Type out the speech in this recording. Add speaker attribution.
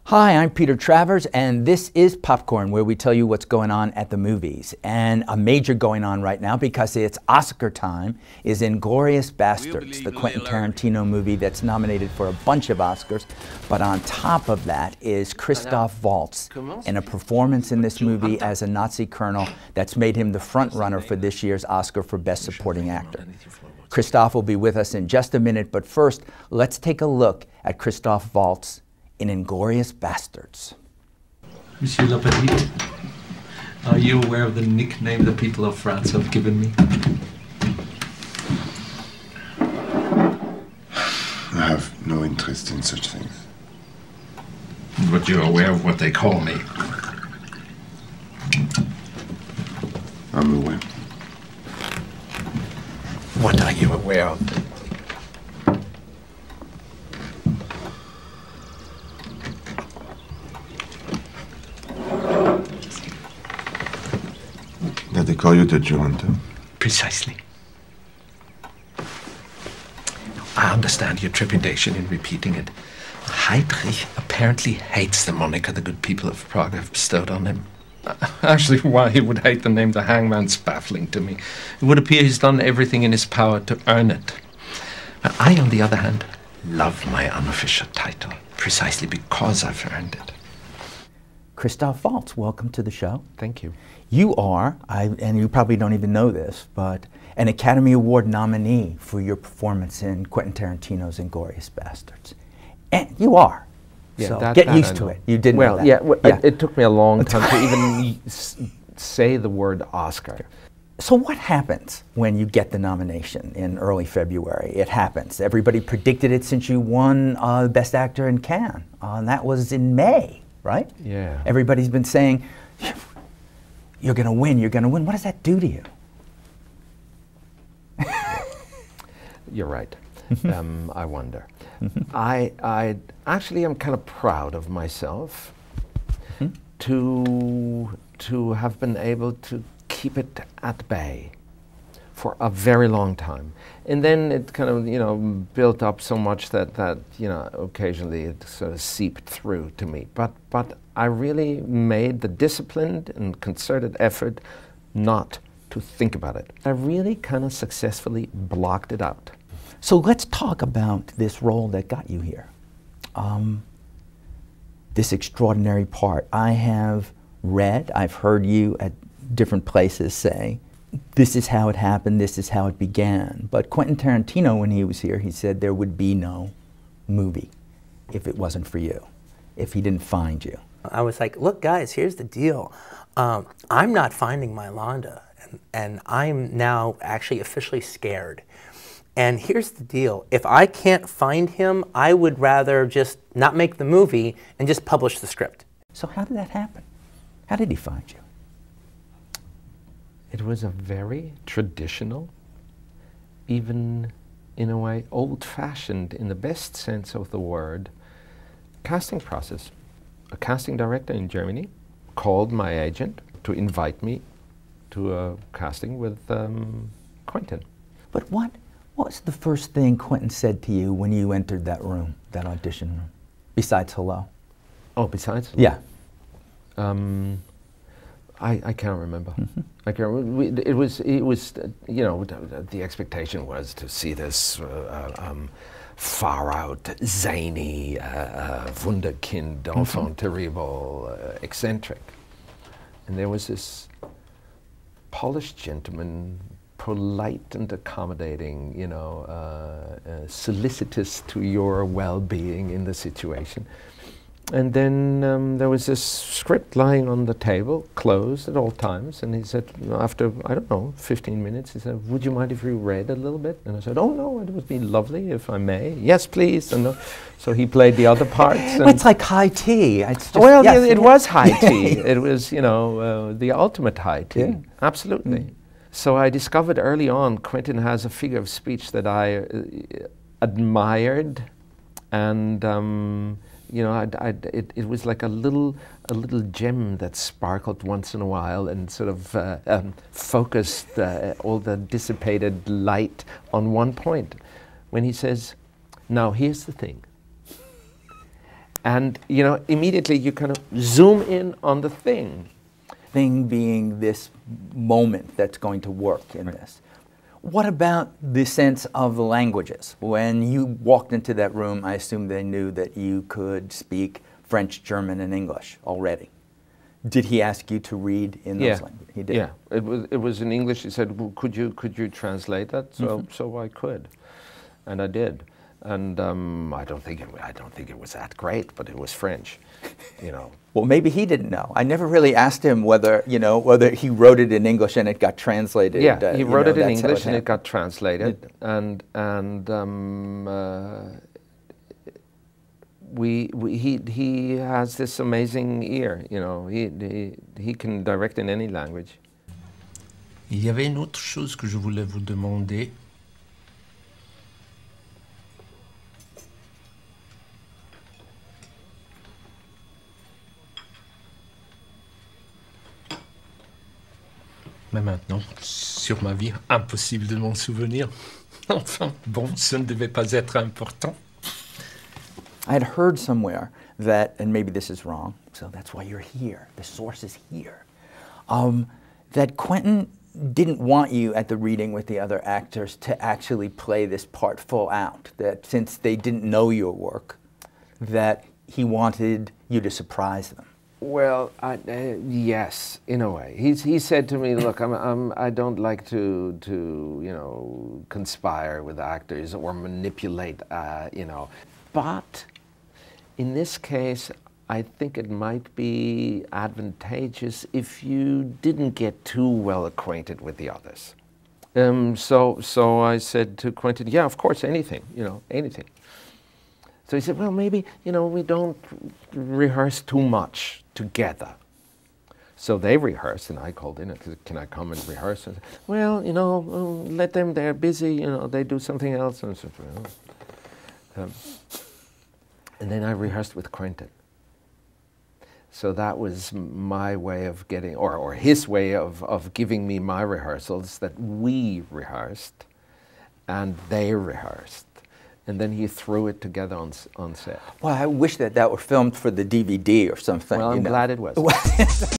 Speaker 1: Hi, I'm Peter Travers, and this is Popcorn, where we tell you what's going on at the movies. And a major going on right now, because it's Oscar time, is Inglourious Basterds, the Quentin Tarantino movie that's nominated for a bunch of Oscars. But on top of that is Christoph Waltz, in a performance in this movie as a Nazi colonel that's made him the front runner for this year's Oscar for Best Supporting Actor. Christoph will be with us in just a minute, but first, let's take a look at Christoph Waltz in Inglourious Basterds.
Speaker 2: Monsieur l'Appetit, are you aware of the nickname the people of France have given me?
Speaker 3: I have no interest in such things.
Speaker 2: But you're aware of what they call me.
Speaker 3: I'm aware.
Speaker 2: What are you aware of?
Speaker 3: That they call you the Toronto?
Speaker 2: Precisely. I understand your trepidation in repeating it. Heydrich apparently hates the moniker the good people of Prague have bestowed on him. Actually, why he would hate the name the Hangman's baffling to me. It would appear he's done everything in his power to earn it. I, on the other hand, love my unofficial title, precisely because I've earned it.
Speaker 1: Christoph Waltz, welcome to the show.
Speaker 2: Thank you.
Speaker 1: You are, and you probably don't even know this, but an Academy Award nominee for your performance in Quentin Tarantino's Inglourious Basterds. And you are.
Speaker 4: Yeah,
Speaker 1: so
Speaker 4: that
Speaker 1: get used to it. You didn't know that.
Speaker 4: It took me a long time to even say the word Oscar.
Speaker 1: So what happens when you get the nomination in early February? It happens. Everybody predicted it since you won Best Actor in Cannes. And that was in May, right?
Speaker 4: Yeah.
Speaker 1: Everybody's been saying, you're going to win, you're going to win. What does that do to you?
Speaker 4: You're right. I wonder. I actually am kind of proud of myself to have been able to keep it at bay for a very long time. And then it kind of, built up so much that occasionally it sort of seeped through to me. But I really made the disciplined and concerted effort not to think about it. I really kind of successfully blocked it out.
Speaker 1: So let's talk about this role that got you here. This extraordinary part. I have read, I've heard you at different places say, this is how it happened, this is how it began. But Quentin Tarantino, when he was here, he said there would be no movie if it wasn't for you, if he didn't find you.
Speaker 5: I was like, look guys, here's the deal. I'm not finding my Londa, and I'm now actually officially scared. And here's the deal, if I can't find him, I would rather just not make the movie and just publish the script.
Speaker 1: So how did that happen? How did he find you?
Speaker 4: It was a very traditional, even in a way old-fashioned, in the best sense of the word, casting process. A casting director in Germany called my agent to invite me to a casting with Quentin.
Speaker 1: But what was the first thing Quentin said to you when you entered that room, that audition room, besides hello?
Speaker 4: Oh, besides hello?
Speaker 1: Yeah.
Speaker 4: I can't remember. I can't remember. It was the expectation was to see this far out, zany, wunderkind, enfant terrible, eccentric. And there was this polished gentleman, polite and accommodating, solicitous to your well-being in the situation. And then there was this script lying on the table, closed at all times, and he said, after, I don't know, 15 minutes, he said, would you mind if you read a little bit? And I said, oh no, it would be lovely if I may. Yes, please. And so he played the other parts.
Speaker 1: Well, it's like high tea. It's just,
Speaker 4: well,
Speaker 1: yes,
Speaker 4: it was high tea. It was, the ultimate high tea.
Speaker 1: Yeah.
Speaker 4: Absolutely. So I discovered early on, Quentin has a figure of speech that I admired, and it was like a little gem that sparkled once in a while and sort of focused all the dissipated light on one point. When he says, "Now here's the thing," And, you know, immediately you kind of zoom in on the thing.
Speaker 1: Thing being this moment that's going to work in this. What about the sense of the languages? When you walked into that room, I assume they knew that you could speak French, German, and English already. Did he ask you to read in those languages? He did.
Speaker 4: Yeah, it was in English. He said, well, could you translate that? So so I could, and I did. And I don't think it was that great, but it was French, you know.
Speaker 1: Well, maybe he didn't know. I never really asked him whether he wrote it in English and it got translated.
Speaker 4: Yeah, he wrote it in English and it got translated, and he has this amazing ear, you know. He can direct in any language.
Speaker 2: Il y avait une autre chose que je voulais vous demander. Mais maintenant, sur ma vie, impossible de m'en souvenir. Enfin, bon, ce ne devait pas être important.
Speaker 1: I had heard somewhere that, and maybe this is wrong, so that's why you're here, the source is here, that Quentin didn't want you at the reading with the other actors to actually play this part full out, that since they didn't know your work, that he wanted you to surprise them.
Speaker 4: Well, yes, in a way. He said to me, "Look, I don't like to you know, conspire with actors or manipulate, you know. But in this case, I think it might be advantageous if you didn't get too well acquainted with the others." So I said to Quentin, "Yeah, of course, anything, you know, anything." So he said, "Well, maybe, you know, we don't rehearse too much together." So they rehearsed, and I called in and said, "Can I come and rehearse?" And I said, "Well, you know, let them, they're busy, you know, they do something else." And I said, "Well." And then I rehearsed with Quentin. So that was my way of getting, or his way of giving me my rehearsals, that we rehearsed and they rehearsed. And then he threw it together on set.
Speaker 1: Well, I wish that were filmed for the DVD or something.
Speaker 4: Well, I'm glad it was.